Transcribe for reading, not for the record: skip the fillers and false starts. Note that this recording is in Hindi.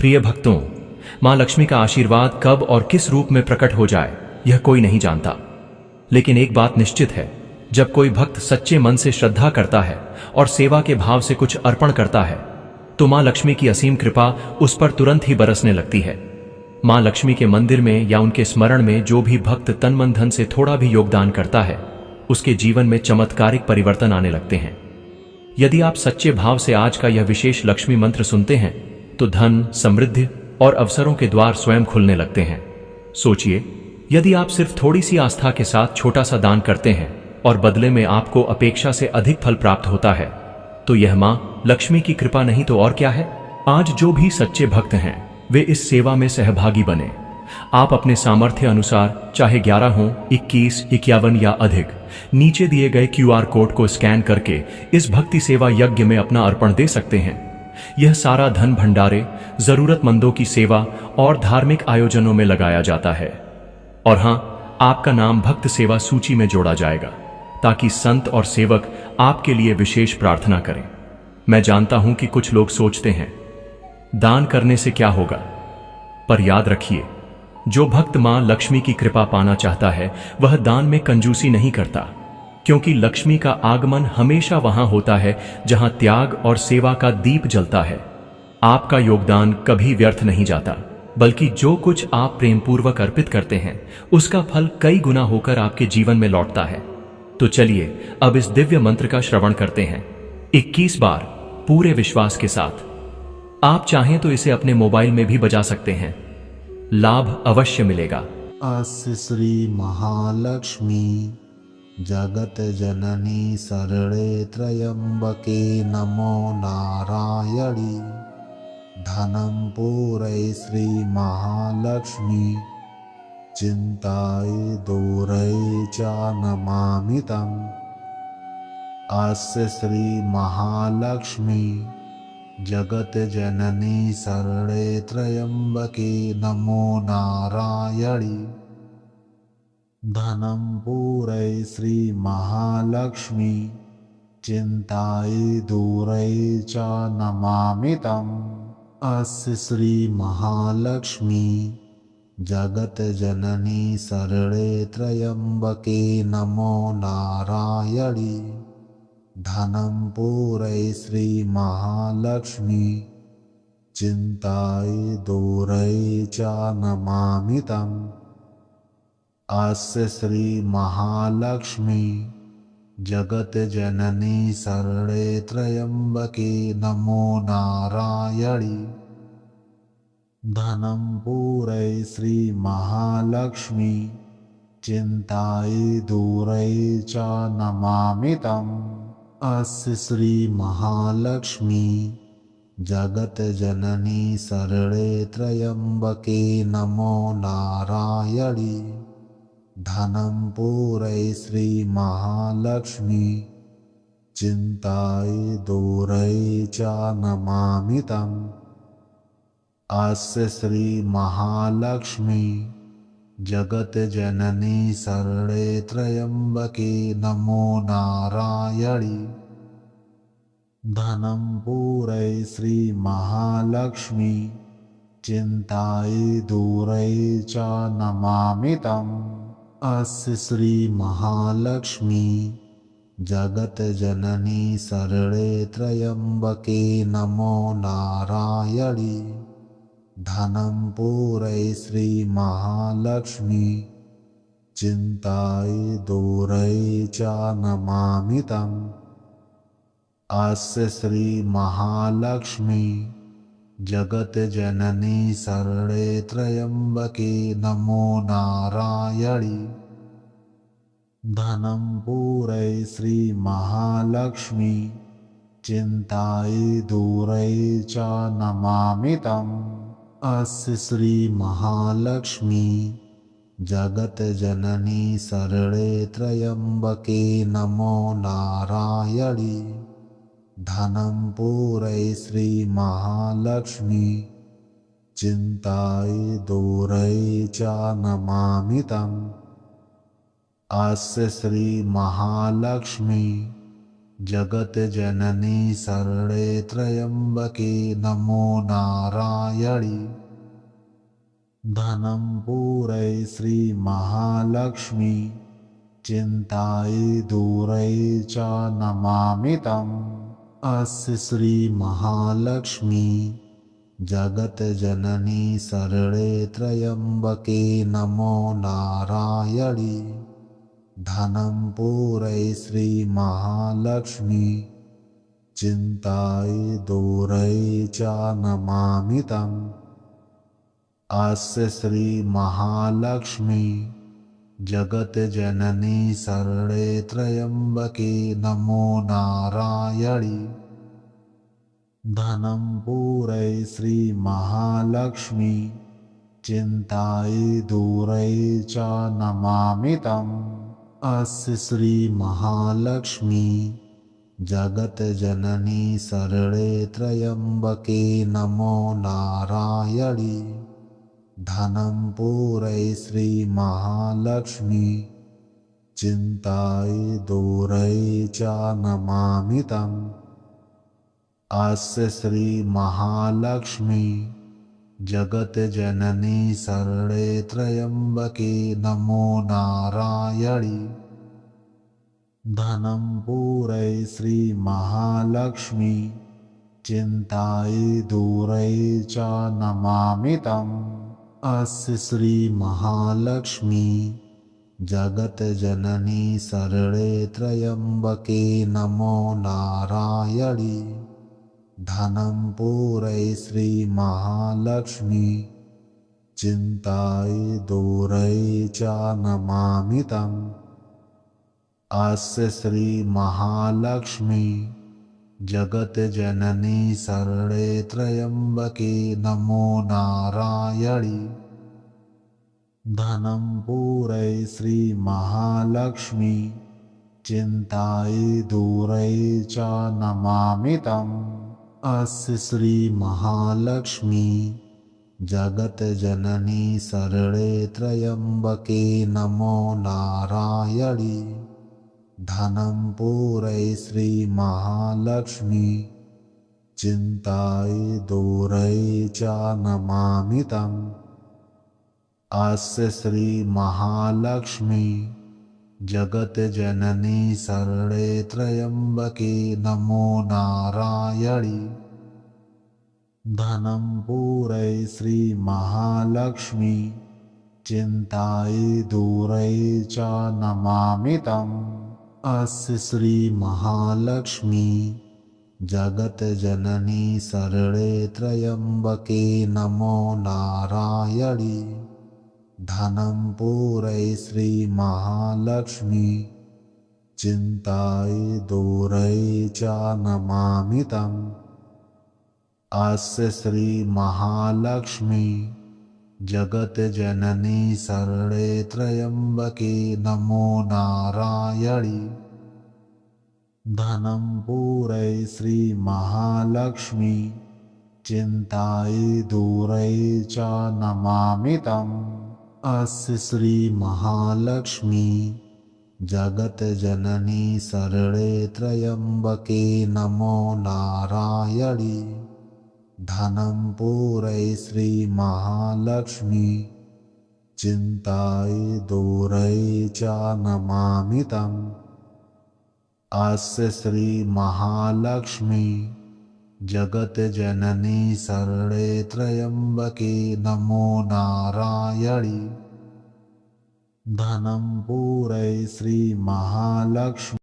प्रिय भक्तों, मां लक्ष्मी का आशीर्वाद कब और किस रूप में प्रकट हो जाए यह कोई नहीं जानता। लेकिन एक बात निश्चित है, जब कोई भक्त सच्चे मन से श्रद्धा करता है और सेवा के भाव से कुछ अर्पण करता है तो मां लक्ष्मी की असीम कृपा उस पर तुरंत ही बरसने लगती है। मां लक्ष्मी के मंदिर में या उनके स्मरण में जो भी भक्त तन मन धन से थोड़ा भी योगदान करता है उसके जीवन में चमत्कारिक परिवर्तन आने लगते हैं। यदि आप सच्चे भाव से आज का यह विशेष लक्ष्मी मंत्र सुनते हैं तो धन, समृद्धि और अवसरों के द्वार स्वयं खुलने लगते हैं। सोचिए, यदि आप सिर्फ थोड़ी सी आस्था के साथ छोटा सा दान करते हैं और बदले में आपको अपेक्षा से अधिक फल प्राप्त होता है तो यह मां लक्ष्मी की कृपा नहीं तो और क्या है। आज जो भी सच्चे भक्त हैं वे इस सेवा में सहभागी बने। आप अपने सामर्थ्य अनुसार चाहे 11 हो, 21, 51 या अधिक, नीचे दिए गए QR कोड को स्कैन करके इस भक्ति सेवा यज्ञ में अपना अर्पण दे सकते हैं। यह सारा धन भंडारे, जरूरतमंदों की सेवा और धार्मिक आयोजनों में लगाया जाता है। और हां, आपका नाम भक्त सेवा सूची में जोड़ा जाएगा ताकि संत और सेवक आपके लिए विशेष प्रार्थना करें। मैं जानता हूं कि कुछ लोग सोचते हैं दान करने से क्या होगा, पर याद रखिए, जो भक्त मां लक्ष्मी की कृपा पाना चाहता है वह दान में कंजूसी नहीं करता, क्योंकि लक्ष्मी का आगमन हमेशा वहां होता है जहां त्याग और सेवा का दीप जलता है। आपका योगदान कभी व्यर्थ नहीं जाता, बल्कि जो कुछ आप प्रेमपूर्वक अर्पित करते हैं उसका फल कई गुना होकर आपके जीवन में लौटता है। तो चलिए अब इस दिव्य मंत्र का श्रवण करते हैं 21 बार पूरे विश्वास के साथ। आप चाहें तो इसे अपने मोबाइल में भी बजा सकते हैं, लाभ अवश्य मिलेगा। अस्य श्री महालक्ष्मी जगत जननी शरणे त्र्यंबके नमो नारायणी धनं पूरै श्री महालक्ष्मी चिंताय दूरै च नमामि तम्। अस्य श्री महालक्ष्मी जगत जननी शरणे त्र्यंबके नमो नारायणी धनं पूरै श्री महालक्ष्मी चिंताय दूरै च नमामि तम्। अस्य श्री महालक्ष्मी जगत जननी शरणे त्र्यंबके नमो नारायणी धनं पूरै श्री महालक्ष्मी चिंताय दूरै च नमामि तम्। अस्य श्री महालक्ष्मी जगत जननी शरणे त्र्यंबके नमो नारायणी धनं पूरै श्री महालक्ष्मी चिंताय दूरै च नमामि तम्। अस्य श्री महालक्ष्मी जगत जननी शरणे त्र्यंबके नमो नारायणी धनं पूरै श्री महालक्ष्मी चिंताय दूरै च नमामि तम्। अस्य श्री महालक्ष्मी जगत जननी शरणे त्र्यंबके नमो नारायणी धनं पूरै श्री महालक्ष्मी चिंताय दूरै च नमामि तम्। अस्य श्री महालक्ष्मी जगत जननी शरणे त्र्यंबके नमो नारायणी धनं पूरै श्री महालक्ष्मी चिंताय दूरै च नमामि तम्। अस्य श्री महालक्ष्मी जगत जननी शरणे त्र्यंबके नमो नारायणी धनं पूरै श्री महालक्ष्मी चिंताय दूरै च नमामि तम्। अस्य श्री महालक्ष्मी जगत जननी शरणे त्र्यंबके नमो नारायणी धनं पूरै श्री महालक्ष्मी चिंताय दूरै च नमामि तम्। अस्य श्री महालक्ष्मी जगज्जननी शरणे त्र्यंबके नमो नारायणी। धनं पूरै श्री महालक्ष्मी चिन्तायै दूरै च नमामि तम्। अस्य श्री महालक्ष्मी जगज्जननी शरणे त्र्यंबके नमो नारायणी। धनं पूरै श्री महालक्ष्मी चिन्तायै दूरै च नमामि तम्। अस्य श्री महालक्ष्मी जगज्जननी शरणे त्र्यंबके नमो नारायणी। धनं पूरै श्री महालक्ष्मी चिन्तायै दूरै च नमामि तम्। अस्य श्री महालक्ष्मी जगज्जननी शरणे त्र्यंबके नमो नारायणी। धनं पूरै श्री महालक्ष्मी चिन्तायै दूरै च नमामि तम्। अस्य श्री महालक्ष्मी जगज्जननी शरणे त्र्यंबके नमो नारायणी। धनं पूरै श्री महालक्ष्मी चिन्तायै दूरै च नमामि तम्। अस्य श्री महालक्ष्मी जगज्जननी शरणे त्र्यंबके नमो नारायणी। धनं पूरै श्री महालक्ष्मी चिन्तायै दूरै च नमामि तम्। अस्य श्री महालक्ष्मी जगज्जननी शरणे त्र्यंबके नमो नारायणी। धनं पूरै श्री महालक्ष्मी चिन्तायै दूरै च नमामि तम्। अस्य श्री महालक्ष्मी जगज्जननी शरणे त्र्यंबके नमो नारायणी। धनं पूरै श्री महालक्ष्मी चिन्तायै दूरै च नमामि तम्। अस्य श्री महालक्ष्मी जगज्जननी शरणे त्र्यंबके नमो नारायणी। धनं पूरै श्री महालक्ष्मी चिन्तायै दूरै च नमामि तम्। अस्य श्री महालक्ष्मी जगज्जननी शरणे त्र्यंबके नमो नारायणी। धनं पूरै श्री महालक्ष्मी चिन्तायै दूरै च नमामि तम्। अस्य श्री महालक्ष्मी जगज्जननी शरणे त्र्यंबके नमो नारायणी। धनं पूरै श्री महालक्ष्मी चिन्तायै दूरै च नमामि तम्। अस्य श्री महालक्ष्मी जगज्जननी शरणे त्र्यंबके नमो नारायणी। धनं पूरै श्री महालक्ष्मी चिन्तायै दूरै च नमामि तम्। अस्य श्री महालक्ष्मी जगज्जननी शरणे त्र्यंबके नमो नारायणी। धनं पूरै श्री महालक्ष्मी